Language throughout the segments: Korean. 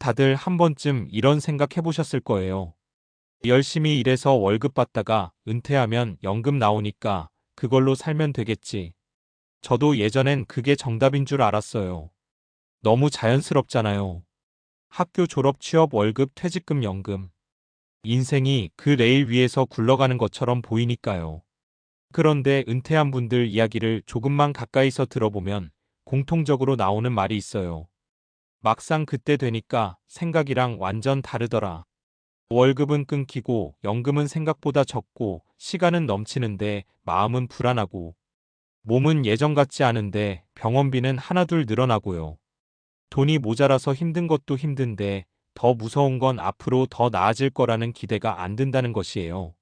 다들 한 번쯤 이런 생각 해보셨을 거예요. 열심히 일해서 월급 받다가 은퇴하면 연금 나오니까 그걸로 살면 되겠지. 저도 예전엔 그게 정답인 줄 알았어요. 너무 자연스럽잖아요. 학교 졸업, 취업, 월급, 퇴직금, 연금. 인생이 그 레일 위에서 굴러가는 것처럼 보이니까요. 그런데 은퇴한 분들 이야기를 조금만 가까이서 들어보면 공통적으로 나오는 말이 있어요. 막상 그때 되니까 생각이랑 완전 다르더라. 월급은 끊기고 연금은 생각보다 적고 시간은 넘치는데 마음은 불안하고 몸은 예전 같지 않은데 병원비는 하나둘 늘어나고요. 돈이 모자라서 힘든 것도 힘든데 더 무서운 건 앞으로 더 나아질 거라는 기대가 안 든다는 것이에요.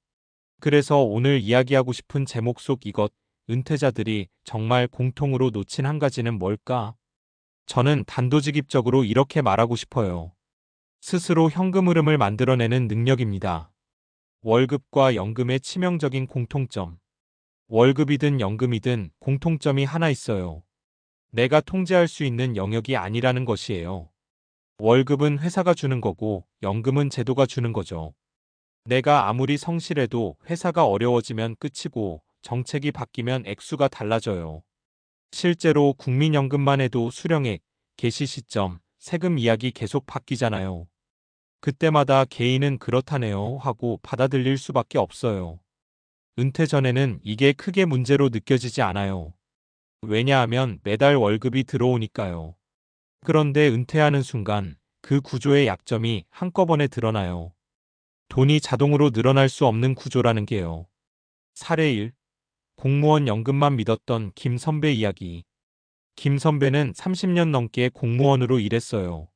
그래서 오늘 이야기하고 싶은 제목 속 이것, 은퇴자들이 정말 공통으로 놓친 한 가지는 뭘까? 저는 단도직입적으로 이렇게 말하고 싶어요. 스스로 현금 흐름을 만들어내는 능력입니다. 월급과 연금의 치명적인 공통점. 월급이든 연금이든 공통점이 하나 있어요. 내가 통제할 수 있는 영역이 아니라는 것이에요. 월급은 회사가 주는 거고 연금은 제도가 주는 거죠. 내가 아무리 성실해도 회사가 어려워지면 끝이고 정책이 바뀌면 액수가 달라져요. 실제로 국민연금만 해도 수령액, 개시 시점, 세금 이야기 계속 바뀌잖아요. 그때마다 개인은 그렇다네요 하고 받아들일 수밖에 없어요. 은퇴 전에는 이게 크게 문제로 느껴지지 않아요. 왜냐하면 매달 월급이 들어오니까요. 그런데 은퇴하는 순간 그 구조의 약점이 한꺼번에 드러나요. 돈이 자동으로 늘어날 수 없는 구조라는 게요. 사례 1. 공무원 연금만 믿었던 김 선배 이야기. 김 선배는 30년 넘게 공무원으로 일했어요.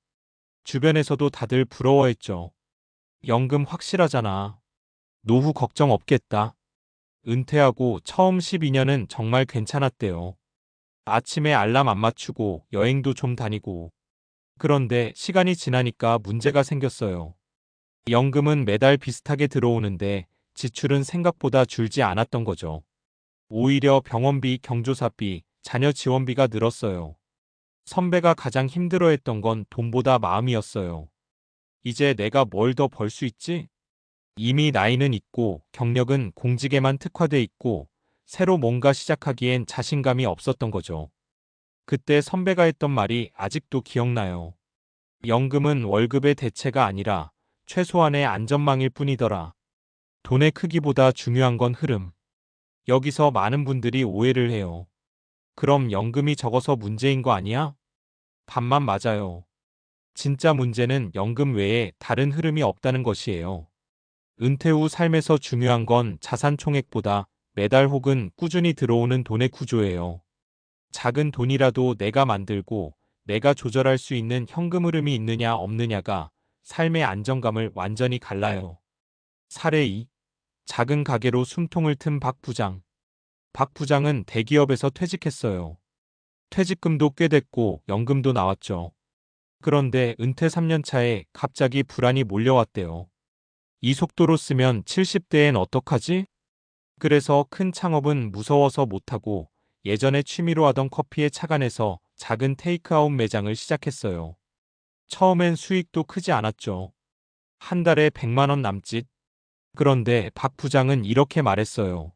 주변에서도 다들 부러워했죠. 연금 확실하잖아. 노후 걱정 없겠다. 은퇴하고 처음 12년은 정말 괜찮았대요. 아침에 알람 안 맞추고 여행도 좀 다니고. 그런데 시간이 지나니까 문제가 생겼어요. 연금은 매달 비슷하게 들어오는데 지출은 생각보다 줄지 않았던 거죠. 오히려 병원비, 경조사비, 자녀 지원비가 늘었어요. 선배가 가장 힘들어했던 건 돈보다 마음이었어요. 이제 내가 뭘 더 벌 수 있지? 이미 나이는 있고 경력은 공직에만 특화돼 있고 새로 뭔가 시작하기엔 자신감이 없었던 거죠. 그때 선배가 했던 말이 아직도 기억나요. 연금은 월급의 대체가 아니라 최소한의 안전망일 뿐이더라. 돈의 크기보다 중요한 건 흐름. 여기서 많은 분들이 오해를 해요. 그럼 연금이 적어서 문제인 거 아니야? 반만 맞아요. 진짜 문제는 연금 외에 다른 흐름이 없다는 것이에요. 은퇴 후 삶에서 중요한 건 자산 총액보다 매달 혹은 꾸준히 들어오는 돈의 구조예요. 작은 돈이라도 내가 만들고 내가 조절할 수 있는 현금 흐름이 있느냐 없느냐가 삶의 안정감을 완전히 갈라요. 사례 2. 작은 가게로 숨통을 튼 박 부장. 박 부장은 대기업에서 퇴직했어요. 퇴직금도 꽤 됐고 연금도 나왔죠. 그런데 은퇴 3년 차에 갑자기 불안이 몰려왔대요. 이 속도로 쓰면 70대엔 어떡하지? 그래서 큰 창업은 무서워서 못하고 예전에 취미로 하던 커피에 착안해서 작은 테이크아웃 매장을 시작했어요. 처음엔 수익도 크지 않았죠. 한 달에 100만 원 남짓. 그런데 박 부장은 이렇게 말했어요.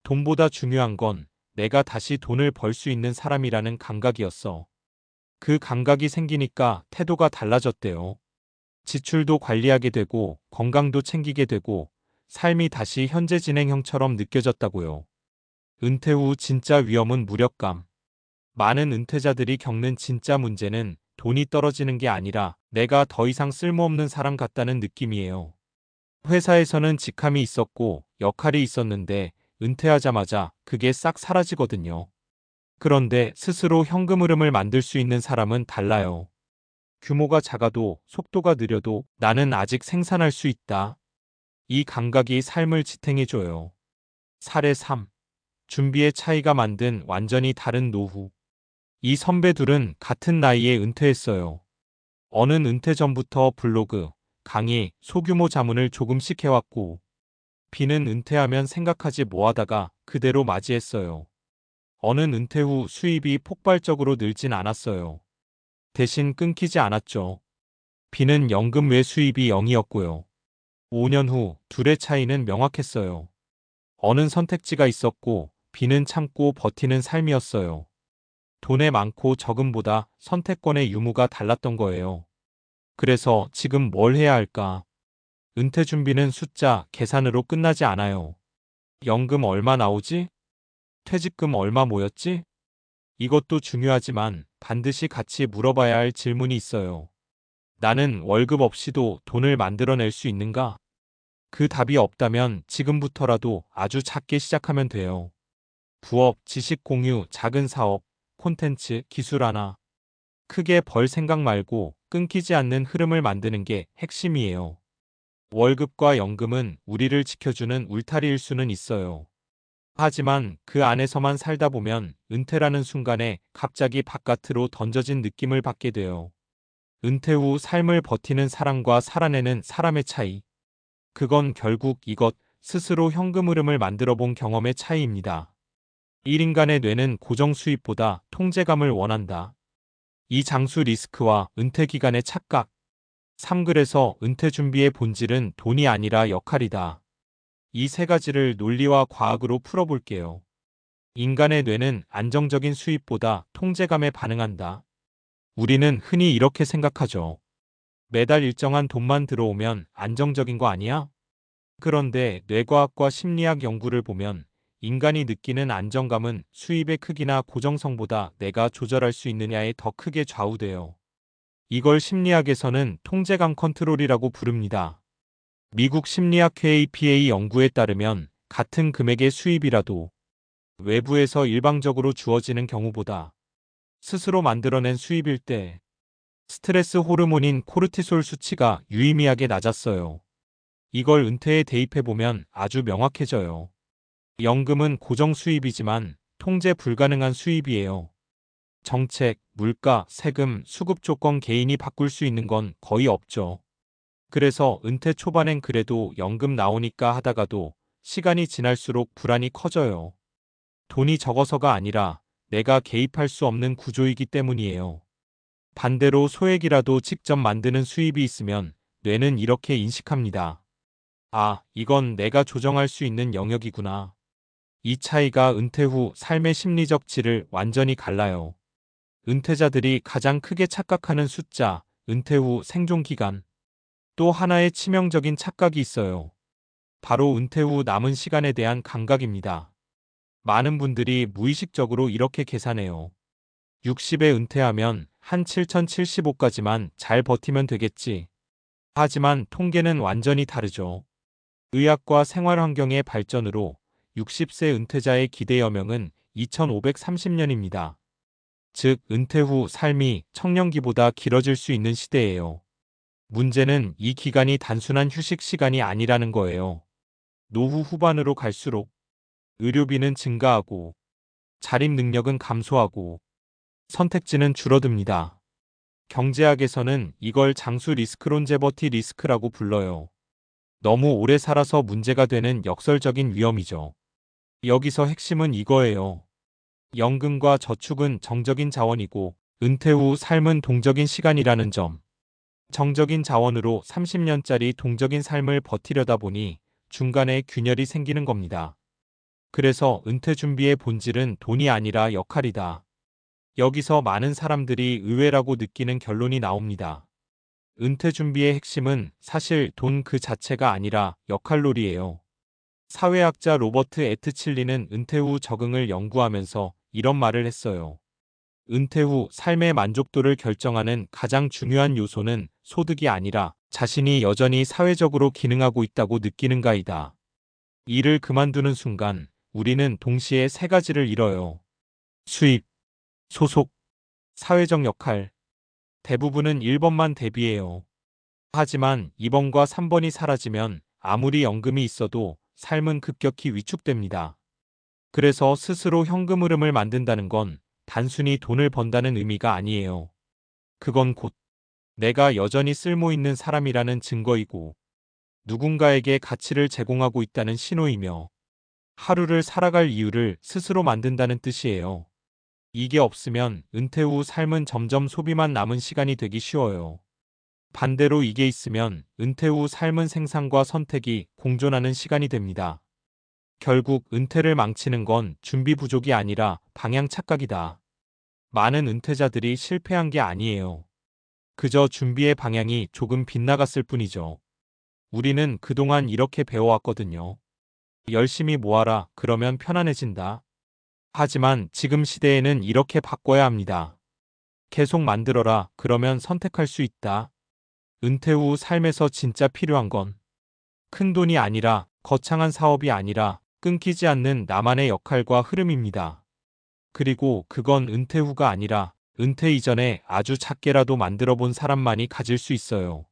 돈보다 중요한 건 내가 다시 돈을 벌 수 있는 사람이라는 감각이었어. 그 감각이 생기니까 태도가 달라졌대요. 지출도 관리하게 되고 건강도 챙기게 되고 삶이 다시 현재 진행형처럼 느껴졌다고요. 은퇴 후 진짜 위험은 무력감. 많은 은퇴자들이 겪는 진짜 문제는 돈이 떨어지는 게 아니라 내가 더 이상 쓸모없는 사람 같다는 느낌이에요. 회사에서는 직함이 있었고 역할이 있었는데 은퇴하자마자 그게 싹 사라지거든요. 그런데 스스로 현금 흐름을 만들 수 있는 사람은 달라요. 규모가 작아도 속도가 느려도 나는 아직 생산할 수 있다. 이 감각이 삶을 지탱해줘요. 사례 3. 준비의 차이가 만든 완전히 다른 노후. 이 선배 둘은 같은 나이에 은퇴했어요. 어는 은퇴 전부터 블로그, 강의, 소규모 자문을 조금씩 해왔고 B는 은퇴하면 생각하지 뭐 하다가 그대로 맞이했어요. 어는 은퇴 후 수입이 폭발적으로 늘진 않았어요. 대신 끊기지 않았죠. B는 연금 외 수입이 0이었고요. 5년 후 둘의 차이는 명확했어요. 어는 선택지가 있었고 B는 참고 버티는 삶이었어요. 돈의 많고 적음보다 선택권의 유무가 달랐던 거예요. 그래서 지금 뭘 해야 할까? 은퇴 준비는 숫자, 계산으로 끝나지 않아요. 연금 얼마 나오지? 퇴직금 얼마 모였지? 이것도 중요하지만 반드시 같이 물어봐야 할 질문이 있어요. 나는 월급 없이도 돈을 만들어낼 수 있는가? 그 답이 없다면 지금부터라도 아주 작게 시작하면 돼요. 부업, 지식 공유, 작은 사업, 콘텐츠, 기술 하나. 크게 벌 생각 말고 끊기지 않는 흐름을 만드는 게 핵심이에요. 월급과 연금은 우리를 지켜주는 울타리일 수는 있어요. 하지만 그 안에서만 살다 보면 은퇴라는 순간에 갑자기 바깥으로 던져진 느낌을 받게 돼요. 은퇴 후 삶을 버티는 사람과 살아내는 사람의 차이. 그건 결국 이것 스스로 현금 흐름을 만들어 본 경험의 차이입니다. 1인간의 뇌는 고정 수입보다 통제감을 원한다. 이 장수 리스크와 은퇴 기간의 착각. 3글에서 은퇴 준비의 본질은 돈이 아니라 역할이다. 이 세 가지를 논리와 과학으로 풀어볼게요. 인간의 뇌는 안정적인 수입보다 통제감에 반응한다. 우리는 흔히 이렇게 생각하죠. 매달 일정한 돈만 들어오면 안정적인 거 아니야? 그런데 뇌과학과 심리학 연구를 보면 인간이 느끼는 안정감은 수입의 크기나 고정성보다 내가 조절할 수 있느냐에 더 크게 좌우돼요. 이걸 심리학에서는 통제감 컨트롤이라고 부릅니다. 미국 심리학회 APA 연구에 따르면 같은 금액의 수입이라도 외부에서 일방적으로 주어지는 경우보다 스스로 만들어낸 수입일 때 스트레스 호르몬인 코르티솔 수치가 유의미하게 낮았어요. 이걸 은퇴에 대입해보면 아주 명확해져요. 연금은 고정 수입이지만 통제 불가능한 수입이에요. 정책, 물가, 세금, 수급 조건 개인이 바꿀 수 있는 건 거의 없죠. 그래서 은퇴 초반엔 그래도 연금 나오니까 하다가도 시간이 지날수록 불안이 커져요. 돈이 적어서가 아니라 내가 개입할 수 없는 구조이기 때문이에요. 반대로 소액이라도 직접 만드는 수입이 있으면 뇌는 이렇게 인식합니다. 아, 이건 내가 조정할 수 있는 영역이구나. 이 차이가 은퇴 후 삶의 심리적 질을 완전히 갈라요. 은퇴자들이 가장 크게 착각하는 숫자, 은퇴 후 생존 기간. 또 하나의 치명적인 착각이 있어요. 바로 은퇴 후 남은 시간에 대한 감각입니다. 많은 분들이 무의식적으로 이렇게 계산해요. 60에 은퇴하면 한 7075까지만 잘 버티면 되겠지. 하지만 통계는 완전히 다르죠. 의학과 생활환경의 발전으로 60세 은퇴자의 기대 여명은 2530년입니다. 즉, 은퇴 후 삶이 청년기보다 길어질 수 있는 시대예요. 문제는 이 기간이 단순한 휴식 시간이 아니라는 거예요. 노후 후반으로 갈수록 의료비는 증가하고 자립 능력은 감소하고 선택지는 줄어듭니다. 경제학에서는 이걸 장수 리스크 론제버티 리스크라고 불러요. 너무 오래 살아서 문제가 되는 역설적인 위험이죠. 여기서 핵심은 이거예요. 연금과 저축은 정적인 자원이고 은퇴 후 삶은 동적인 시간이라는 점. 정적인 자원으로 30년짜리 동적인 삶을 버티려다 보니 중간에 균열이 생기는 겁니다. 그래서 은퇴 준비의 본질은 돈이 아니라 역할이다. 여기서 많은 사람들이 의외라고 느끼는 결론이 나옵니다. 은퇴 준비의 핵심은 사실 돈 그 자체가 아니라 역할놀이예요. 사회학자 로버트 에트칠리는 은퇴 후 적응을 연구하면서 이런 말을 했어요. 은퇴 후 삶의 만족도를 결정하는 가장 중요한 요소는 소득이 아니라 자신이 여전히 사회적으로 기능하고 있다고 느끼는가이다. 일을 그만두는 순간 우리는 동시에 세 가지를 잃어요. 수입, 소속, 사회적 역할. 대부분은 1번만 대비해요. 하지만 2번과 3번이 사라지면 아무리 연금이 있어도 삶은 급격히 위축됩니다. 그래서 스스로 현금 흐름을 만든다는 건 단순히 돈을 번다는 의미가 아니에요. 그건 곧 내가 여전히 쓸모 있는 사람이라는 증거이고 누군가에게 가치를 제공하고 있다는 신호이며 하루를 살아갈 이유를 스스로 만든다는 뜻이에요. 이게 없으면 은퇴 후 삶은 점점 소비만 남은 시간이 되기 쉬워요. 반대로 이게 있으면 은퇴 후 삶은 생산과 선택이 공존하는 시간이 됩니다. 결국 은퇴를 망치는 건 준비 부족이 아니라 방향 착각이다. 많은 은퇴자들이 실패한 게 아니에요. 그저 준비의 방향이 조금 빗나갔을 뿐이죠. 우리는 그동안 이렇게 배워왔거든요. 열심히 모아라, 그러면 편안해진다. 하지만 지금 시대에는 이렇게 바꿔야 합니다. 계속 만들어라, 그러면 선택할 수 있다. 은퇴 후 삶에서 진짜 필요한 건 큰 돈이 아니라, 거창한 사업이 아니라 끊기지 않는 나만의 역할과 흐름입니다. 그리고 그건 은퇴 후가 아니라 은퇴 이전에 아주 작게라도 만들어 본 사람만이 가질 수 있어요.